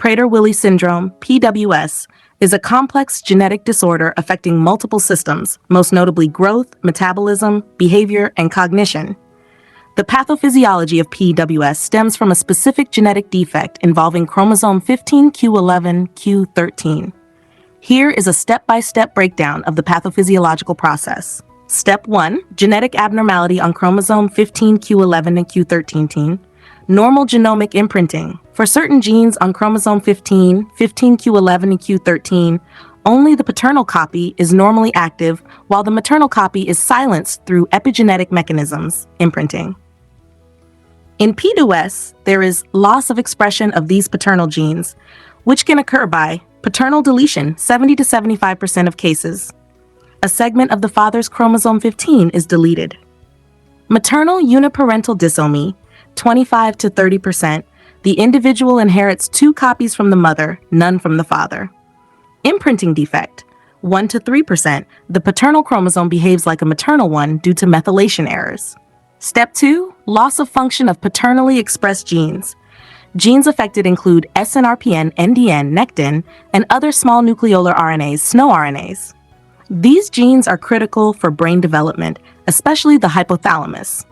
Prader-Willi Syndrome, PWS, is a complex genetic disorder affecting multiple systems, most notably growth, metabolism, behavior, and cognition. The pathophysiology of PWS stems from a specific genetic defect involving chromosome 15q11q13. Here is a step-by-step breakdown of the pathophysiological process. Step 1. Genetic abnormality on chromosome 15q11 and q13. Normal genomic imprinting. For certain genes on chromosome 15, 15q11 and q13, only the paternal copy is normally active while the maternal copy is silenced through epigenetic mechanisms, imprinting. In PWS, there is loss of expression of these paternal genes, which can occur by paternal deletion, 70 to 75% of cases. A segment of the father's chromosome 15 is deleted. Maternal uniparental disomy, 25 to 30%. The individual inherits 2 copies from the mother, none from the father. Imprinting defect, 1 to 3%. The paternal chromosome behaves like a maternal one due to methylation errors. Step 2. Loss of function of paternally expressed genes. Genes affected include SNRPN, NDN, nectin, and other small nucleolar RNAs, SNO RNAs. These genes are critical for brain development, especially the hypothalamus.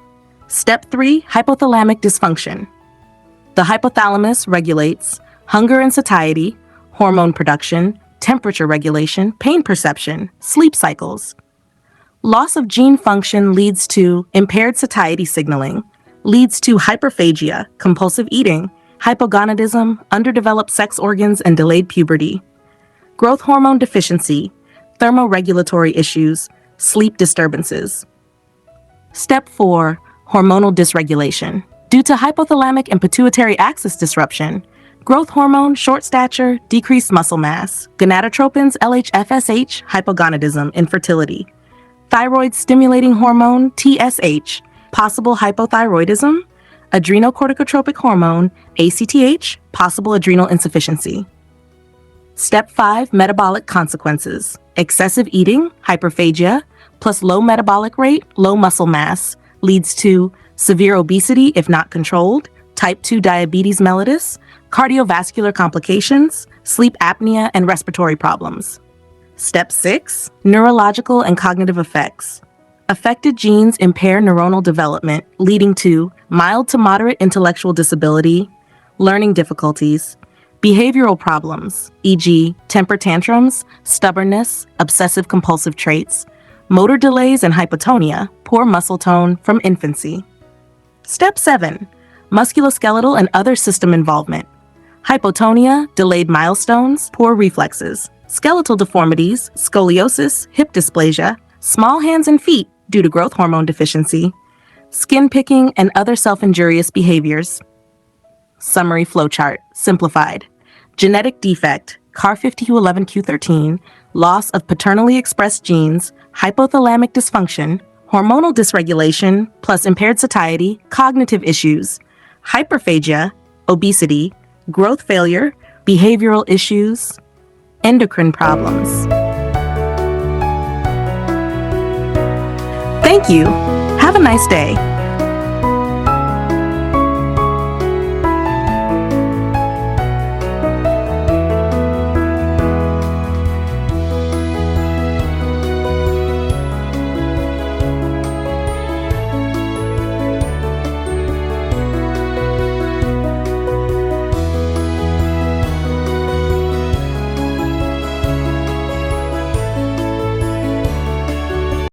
Step 3. Hypothalamic dysfunction. The hypothalamus regulates hunger and satiety, hormone production, temperature regulation, pain perception, sleep cycles. Loss of gene function leads to impaired satiety signaling, leads to hyperphagia, compulsive eating, hypogonadism, underdeveloped sex organs, and delayed puberty. Growth hormone deficiency, thermoregulatory issues, sleep disturbances. Step 4. Hormonal dysregulation. Due to hypothalamic and pituitary axis disruption, growth hormone, short stature, decreased muscle mass, gonadotropins, LH, FSH, hypogonadism, infertility. Thyroid stimulating hormone, TSH, possible hypothyroidism, adrenocorticotropic hormone, ACTH, possible adrenal insufficiency. Step 5. Metabolic consequences. Excessive eating, hyperphagia, plus low metabolic rate, low muscle mass, leads to severe obesity if not controlled, type 2 diabetes mellitus, cardiovascular complications, sleep apnea, and respiratory problems. Step 6. Neurological and cognitive effects. Affected genes impair neuronal development, leading to mild to moderate intellectual disability, learning difficulties, behavioral problems, e.g., temper tantrums, stubbornness, obsessive-compulsive traits, motor delays and hypotonia, poor muscle tone from infancy. Step 7. Musculoskeletal and other system involvement. Hypotonia, delayed milestones, poor reflexes, skeletal deformities, scoliosis, hip dysplasia, small hands and feet due to growth hormone deficiency, skin picking, and other self-injurious behaviors. Summary flowchart, simplified. Genetic defect, CAR15q11q13, loss of paternally expressed genes, hypothalamic dysfunction, hormonal dysregulation, plus impaired satiety, cognitive issues, hyperphagia, obesity, growth failure, behavioral issues, endocrine problems. Thank you. Have a nice day.